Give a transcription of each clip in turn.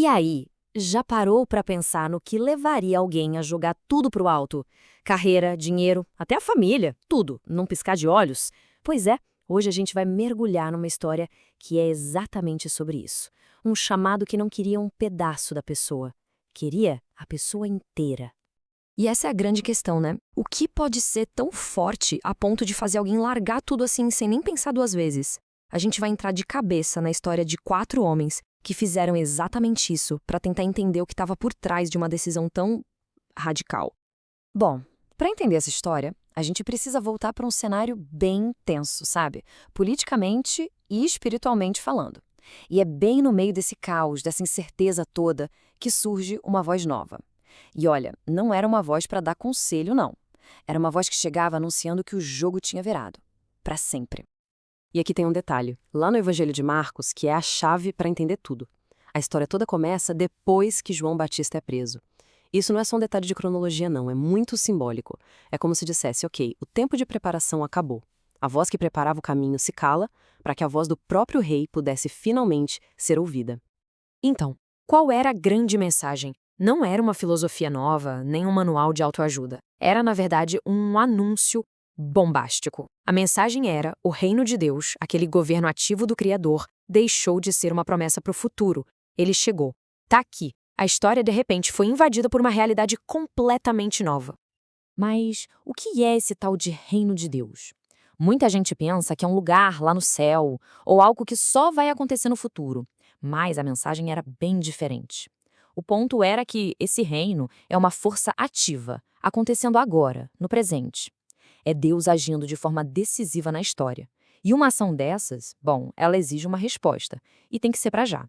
aí, já parou para pensar no que levaria alguém a jogar tudo pro alto? Carreira, dinheiro, até a família, tudo, num piscar de olhos? Pois é, hoje a gente vai mergulhar numa história que é exatamente sobre isso. Um chamado que não queria um pedaço da pessoa, queria a pessoa inteira. E essa é a grande questão, né? O que pode ser tão forte a ponto de fazer alguém largar tudo assim sem nem pensar duas vezes? A gente vai entrar de cabeça na história de 4 homens que fizeram exatamente isso para tentar entender o que estava por trás de uma decisão tão radical. Bom, para entender essa história, a gente precisa voltar para um cenário bem tenso, sabe? Politicamente e espiritualmente falando. E é bem no meio desse caos, dessa incerteza toda, que surge uma voz nova. E olha, não era uma voz para dar conselho, não. Era uma voz que chegava anunciando que o jogo tinha virado. Para sempre. E aqui tem um detalhe. Lá no Evangelho de Marcos, que é a chave para entender tudo. A história toda começa depois que João Batista é preso. Isso não é só um detalhe de cronologia, não. É muito simbólico. É como se dissesse, ok, o tempo de preparação acabou. A voz que preparava o caminho se cala para que a voz do próprio rei pudesse finalmente ser ouvida. Então, qual era a grande mensagem? Não era uma filosofia nova, nem um manual de autoajuda. Era, na verdade, um anúncio bombástico. A mensagem era: o reino de Deus, aquele governo ativo do Criador, deixou de ser uma promessa para o futuro. Ele chegou. Tá aqui. A história, de repente, foi invadida por uma realidade completamente nova. Mas o que é esse tal de reino de Deus? Muita gente pensa que é um lugar lá no céu, ou algo que só vai acontecer no futuro. Mas a mensagem era bem diferente. O ponto era que esse reino é uma força ativa, acontecendo agora, no presente. É Deus agindo de forma decisiva na história. E uma ação dessas, bom, ela exige uma resposta, e tem que ser para já.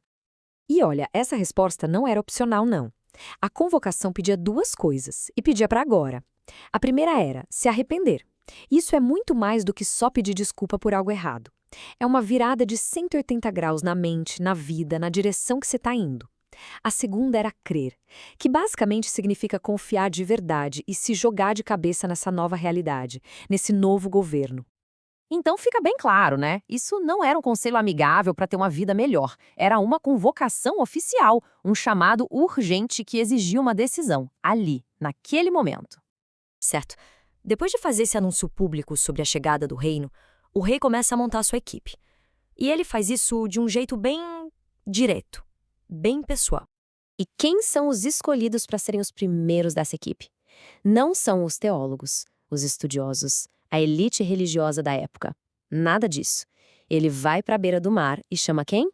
E olha, essa resposta não era opcional, não. A convocação pedia 2 coisas, e pedia para agora. A primeira era se arrepender. Isso é muito mais do que só pedir desculpa por algo errado. É uma virada de 180 graus na mente, na vida, na direção que você está indo. A segunda era crer, que basicamente significa confiar de verdade e se jogar de cabeça nessa nova realidade, nesse novo governo. Então fica bem claro, né? Isso não era um conselho amigável para ter uma vida melhor. Era uma convocação oficial, um chamado urgente que exigia uma decisão, ali, naquele momento. Certo. Depois de fazer esse anúncio público sobre a chegada do reino, o rei começa a montar sua equipe. E ele faz isso de um jeito bem direto, bem pessoal. E quem são os escolhidos para serem os primeiros dessa equipe? Não são os teólogos, os estudiosos, a elite religiosa da época. Nada disso. Ele vai para a beira do mar e chama quem?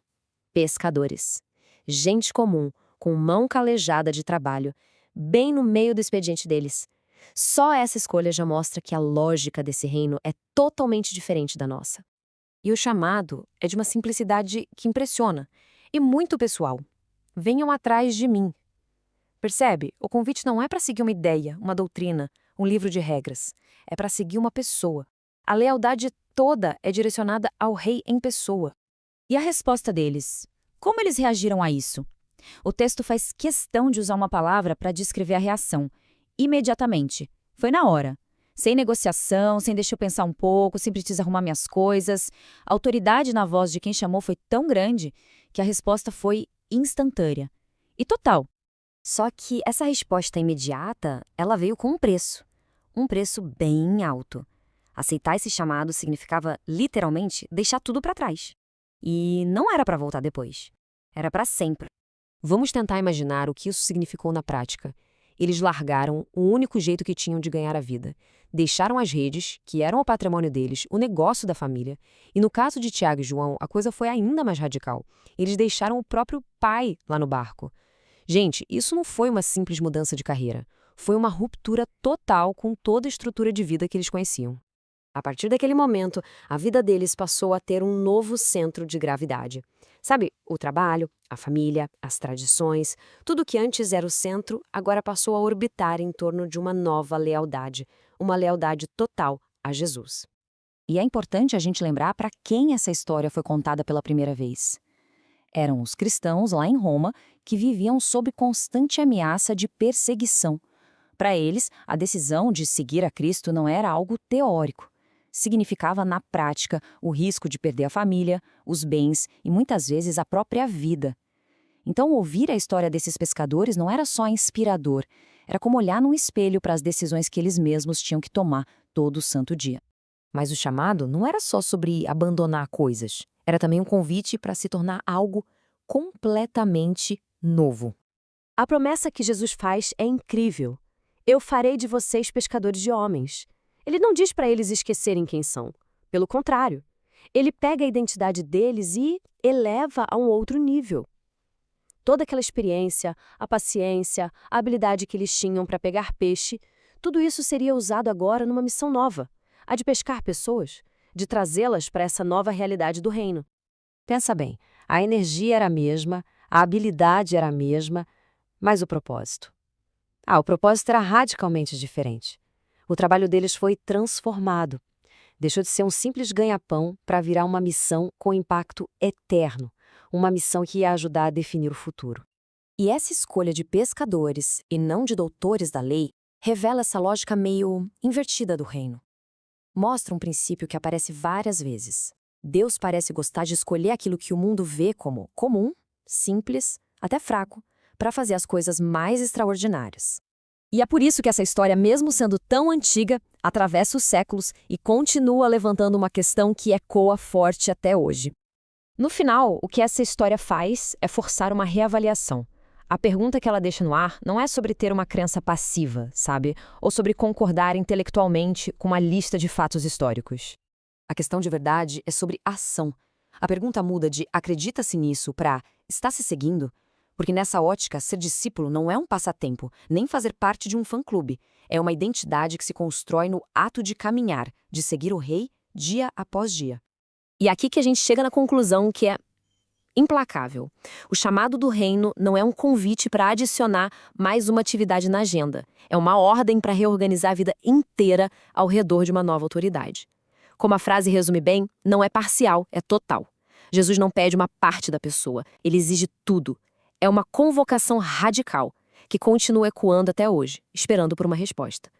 Pescadores. Gente comum, com mão calejada de trabalho, bem no meio do expediente deles. Só essa escolha já mostra que a lógica desse reino é totalmente diferente da nossa. E o chamado é de uma simplicidade que impressiona, e muito pessoal. Venham atrás de mim. Percebe? O convite não é para seguir uma ideia, uma doutrina, um livro de regras. É para seguir uma pessoa. A lealdade toda é direcionada ao rei em pessoa. E a resposta deles? Como eles reagiram a isso? O texto faz questão de usar uma palavra para descrever a reação. Imediatamente. Foi na hora. Sem negociação, sem deixar eu pensar um pouco, sem precisar arrumar minhas coisas. A autoridade na voz de quem chamou foi tão grande que a resposta foi instantânea. E total. Só que essa resposta imediata, ela veio com um preço. Um preço bem alto. Aceitar esse chamado significava, literalmente, deixar tudo para trás. E não era para voltar depois. Era para sempre. Vamos tentar imaginar o que isso significou na prática. Eles largaram o único jeito que tinham de ganhar a vida. Deixaram as redes, que eram o patrimônio deles, o negócio da família. E no caso de Tiago e João, a coisa foi ainda mais radical. Eles deixaram o próprio pai lá no barco. Gente, isso não foi uma simples mudança de carreira. Foi uma ruptura total com toda a estrutura de vida que eles conheciam. A partir daquele momento, a vida deles passou a ter um novo centro de gravidade. Sabe, o trabalho, a família, as tradições, tudo que antes era o centro, agora passou a orbitar em torno de uma nova lealdade, uma lealdade total a Jesus. E é importante a gente lembrar para quem essa história foi contada pela primeira vez. Eram os cristãos lá em Roma que viviam sob constante ameaça de perseguição. Para eles, a decisão de seguir a Cristo não era algo teórico. Significava, na prática, o risco de perder a família, os bens e muitas vezes a própria vida. Então, ouvir a história desses pescadores não era só inspirador, era como olhar num espelho para as decisões que eles mesmos tinham que tomar todo santo dia. Mas o chamado não era só sobre abandonar coisas, era também um convite para se tornar algo completamente novo. A promessa que Jesus faz é incrível. Eu farei de vocês pescadores de homens. Ele não diz para eles esquecerem quem são. Pelo contrário, ele pega a identidade deles e eleva a um outro nível. Toda aquela experiência, a paciência, a habilidade que eles tinham para pegar peixe, tudo isso seria usado agora numa missão nova, a de pescar pessoas, de trazê-las para essa nova realidade do reino. Pensa bem, a energia era a mesma, a habilidade era a mesma, mas o propósito? O propósito era radicalmente diferente. O trabalho deles foi transformado. Deixou de ser um simples ganha-pão para virar uma missão com impacto eterno, uma missão que ia ajudar a definir o futuro. E essa escolha de pescadores e não de doutores da lei revela essa lógica meio invertida do reino. Mostra um princípio que aparece várias vezes. Deus parece gostar de escolher aquilo que o mundo vê como comum, simples, até fraco, para fazer as coisas mais extraordinárias. E é por isso que essa história, mesmo sendo tão antiga, atravessa os séculos e continua levantando uma questão que ecoa forte até hoje. No final, o que essa história faz é forçar uma reavaliação. A pergunta que ela deixa no ar não é sobre ter uma crença passiva, sabe? Ou sobre concordar intelectualmente com uma lista de fatos históricos. A questão de verdade é sobre ação. A pergunta muda de acredita-se nisso para está se seguindo? Porque nessa ótica, ser discípulo não é um passatempo, nem fazer parte de um fã-clube. É uma identidade que se constrói no ato de caminhar, de seguir o rei dia após dia. E aqui que a gente chega na conclusão que é implacável. O chamado do reino não é um convite para adicionar mais uma atividade na agenda. É uma ordem para reorganizar a vida inteira ao redor de uma nova autoridade. Como a frase resume bem, não é parcial, é total. Jesus não pede uma parte da pessoa, ele exige tudo. É uma convocação radical, que continua ecoando até hoje, esperando por uma resposta.